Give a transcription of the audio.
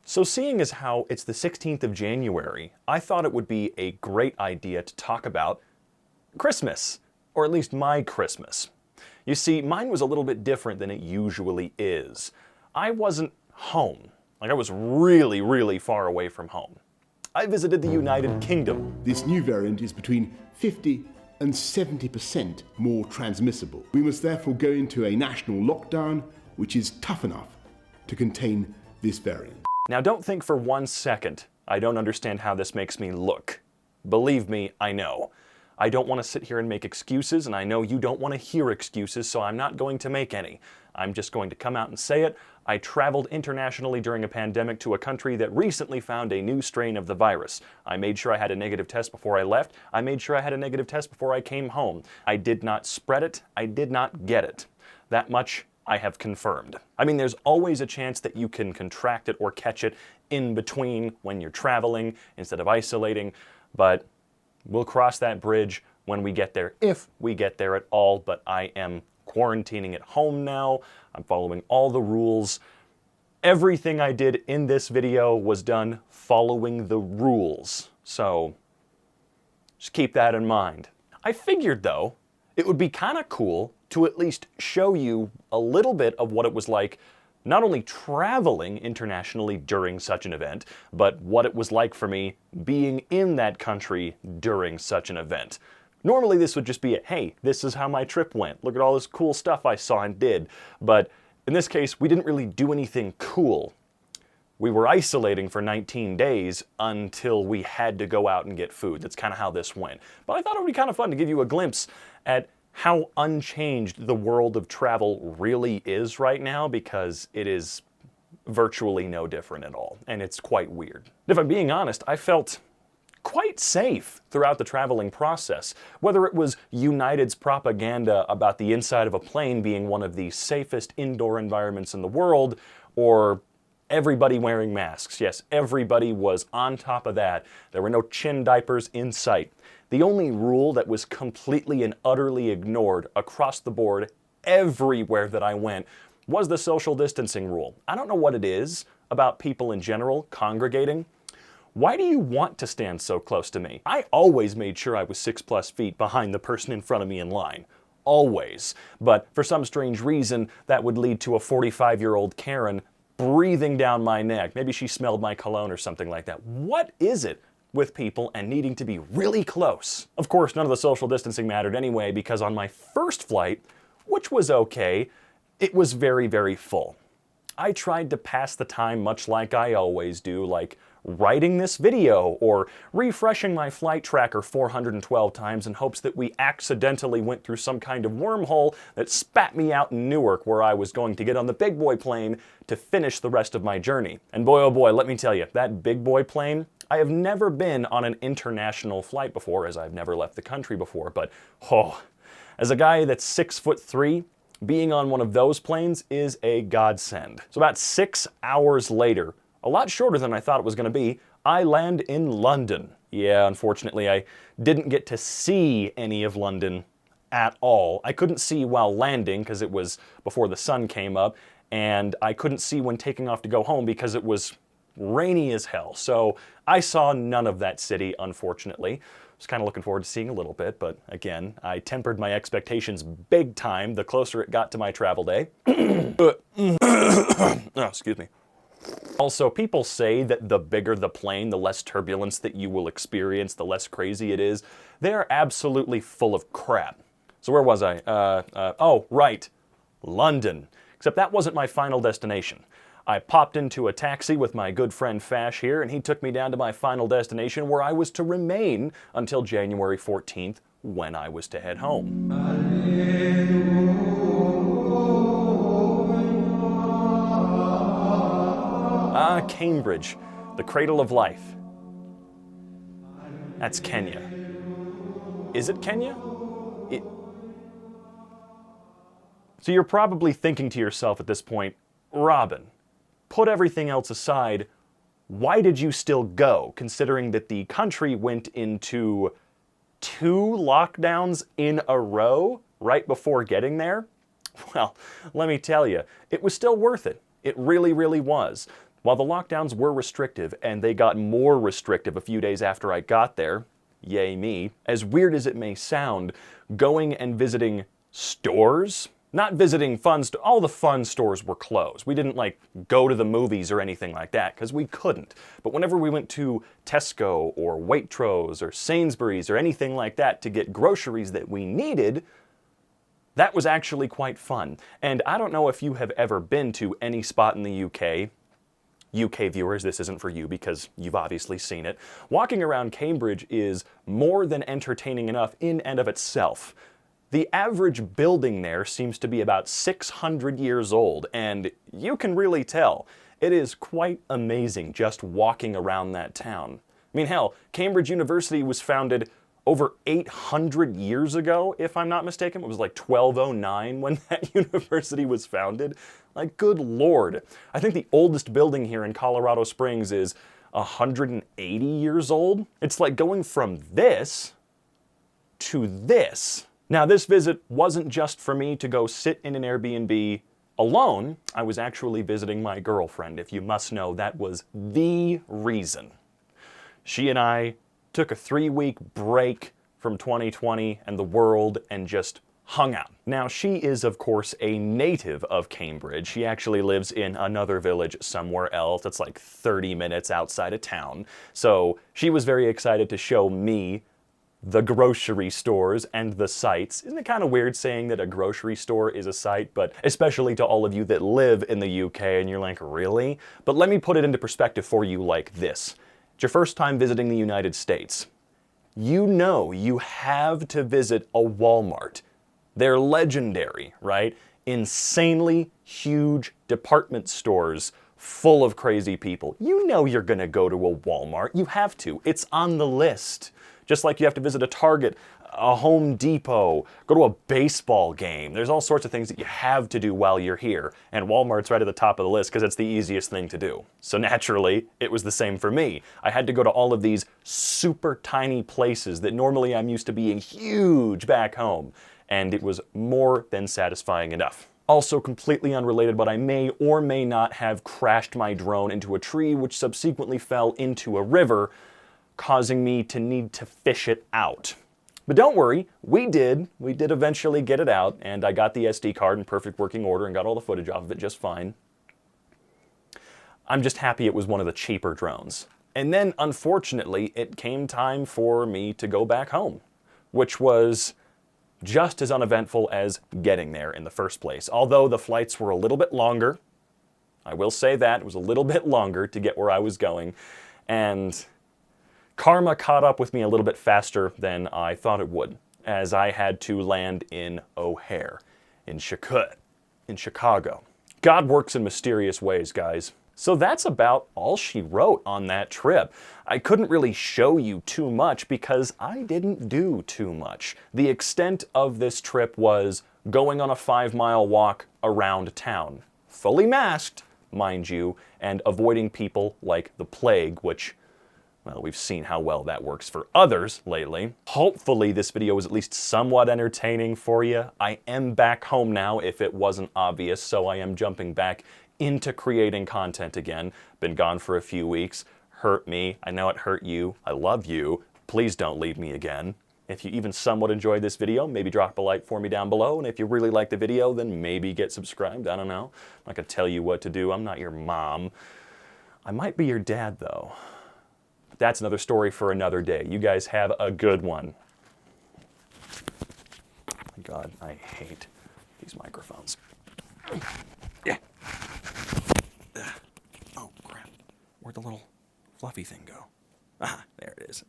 So seeing as how it's the 16th of January, I thought it would be a great idea to talk about Christmas, or at least my Christmas. You see, mine was a little bit different than it usually is. I wasn't home. Like, I was really, really far away from home. I visited the United Kingdom. This new variant is between 50 and 70% more transmissible. We must therefore go into a national lockdown, which is tough enough to contain this variant. Now, don't think for 1 second I don't understand how this makes me look. Believe me, I know. I don't want to sit here and make excuses, and I know you don't want to hear excuses, so I'm not going to make any. I'm just going to come out and say it. I traveled internationally during a pandemic to a country that recently found a new strain of the virus. I made sure I had a negative test before I left. I made sure I had a negative test before I came home. I did not spread it. I did not get it. That much I have confirmed. I mean, there's always a chance that you can contract it or catch it in between when you're traveling instead of isolating, but we'll cross that bridge when we get there, if we get there at all. But I am quarantining at home now. I'm following all the rules. Everything I did in this video was done following the rules. So just keep that in mind. I figured, though, it would be kind of cool to at least show you a little bit of what it was like not only traveling internationally during such an event, but what it was like for me being in that country during such an event. Normally this would just be a, hey, this is how my trip went. Look at all this cool stuff I saw and did. But in this case, we didn't really do anything cool. We were isolating for 19 days until we had to go out and get food. That's kind of how this went. But I thought it would be kind of fun to give you a glimpse at how unchanged the world of travel really is right now, because it is virtually no different at all, and it's quite weird. If I'm being honest, I felt quite safe throughout the traveling process. Whether it was United's propaganda about the inside of a plane being one of the safest indoor environments in the world, or everybody wearing masks. Yes, everybody was on top of that. There were no chin diapers in sight. The only rule that was completely and utterly ignored across the board everywhere that I went was the social distancing rule. I don't know what it is about people in general congregating. Why do you want to stand so close to me? I always made sure I was 6+ feet behind the person in front of me in line. Always. But for some strange reason, that would lead to a 45-year-old Karen breathing down my neck. Maybe she smelled my cologne or something like that. What is it with people and needing to be really close? Of course, none of the social distancing mattered anyway, because on my first flight, which was okay, it was very, very full. I tried to pass the time much like I always do, like writing this video or refreshing my flight tracker 412 times in hopes that we accidentally went through some kind of wormhole that spat me out in Newark, where I was going to get on the big boy plane to finish the rest of my journey. And boy, oh boy, let me tell you, that big boy plane, I have never been on an international flight before, as I've never left the country before, but as a guy that's 6'3", being on one of those planes is a godsend. So about 6 hours later, a lot shorter than I thought it was going to be, I land in London. Yeah, unfortunately, I didn't get to see any of London at all. I couldn't see while landing because it was before the sun came up, and I couldn't see when taking off to go home because it was rainy as hell. So I saw none of that city, unfortunately. I was kind of looking forward to seeing a little bit, but again, I tempered my expectations big time the closer it got to my travel day. Oh, excuse me. Also, people say that the bigger the plane, the less turbulence that you will experience, the less crazy it is. They're absolutely full of crap. So where was I? Oh, right, London. Except that wasn't my final destination. I popped into a taxi with my good friend Fash here, and he took me down to my final destination, where I was to remain until January 14th, when I was to head home. Ah, Cambridge, the cradle of life. That's Kenya. Is it Kenya? So you're probably thinking to yourself at this point, Robin, put everything else aside, why did you still go, considering that the country went into 2 lockdowns in a row right before getting there? Well, let me tell you, it was still worth it. It really, really was. While the lockdowns were restrictive, and they got more restrictive a few days after I got there, yay me, as weird as it may sound, going and visiting stores, not visiting all the fun stores were closed. We didn't like go to the movies or anything like that, because we couldn't. But whenever we went to Tesco or Waitrose or Sainsbury's or anything like that to get groceries that we needed, that was actually quite fun. And I don't know if you have ever been to any spot in the UK. UK viewers, this isn't for you because you've obviously seen it. Walking around Cambridge is more than entertaining enough in and of itself. The average building there seems to be about 600 years old, and you can really tell. It is quite amazing just walking around that town. I mean, hell, Cambridge University was founded over 800 years ago, if I'm not mistaken. It was like 1209 when that university was founded. Like, good lord. I think the oldest building here in Colorado Springs is 180 years old. It's like going from this to this. Now, this visit wasn't just for me to go sit in an Airbnb alone. I was actually visiting my girlfriend. If you must know, that was the reason. She and I took a 3-week break from 2020 and the world and just hung out. Now, she is, of course, a native of Cambridge. She actually lives in another village somewhere else that's like 30 minutes outside of town. So she was very excited to show me the grocery stores and the sites. Isn't it kind of weird saying that a grocery store is a site, but especially to all of you that live in the UK and you're like, really? But let me put it into perspective for you like this. It's your first time visiting the United States. You know you have to visit a Walmart. They're legendary, right? Insanely huge department stores full of crazy people. You know you're gonna go to a Walmart. You have to. It's on the list. Just like you have to visit a Target, a Home Depot, go to a baseball game. There's all sorts of things that you have to do while you're here. And Walmart's right at the top of the list because it's the easiest thing to do. So naturally, it was the same for me. I had to go to all of these super tiny places that normally I'm used to being huge back home. And it was more than satisfying enough. Also completely unrelated, but I may or may not have crashed my drone into a tree, which subsequently fell into a river, causing me to need to fish it out. But don't worry, we did eventually get it out, and I got the SD card in perfect working order and got all the footage off of it just fine. I'm just happy it was one of the cheaper drones. And then, unfortunately, it came time for me to go back home, which was just as uneventful as getting there in the first place. Although the flights were a little bit longer, I will say that, it was a little bit longer to get where I was going, and karma caught up with me a little bit faster than I thought it would, as I had to land in O'Hare, in Chicago. God works in mysterious ways, guys. So that's about all she wrote on that trip. I couldn't really show you too much because I didn't do too much. The extent of this trip was going on a 5-mile walk around town, fully masked, mind you, and avoiding people like the plague, which, well, we've seen how well that works for others lately. Hopefully this video was at least somewhat entertaining for you. I am back home now, if it wasn't obvious, so I am jumping back into creating content again. Been gone for a few weeks. Hurt me. I know it hurt you. I love you. Please don't leave me again. If you even somewhat enjoyed this video, maybe drop a like for me down below. And if you really like the video, then maybe get subscribed. I don't know. I'm not gonna tell you what to do. I'm not your mom. I might be your dad, though. That's another story for another day. You guys have a good one. God, I hate these microphones. Yeah. Oh, crap. Where'd the little fluffy thing go? Ah, there it is.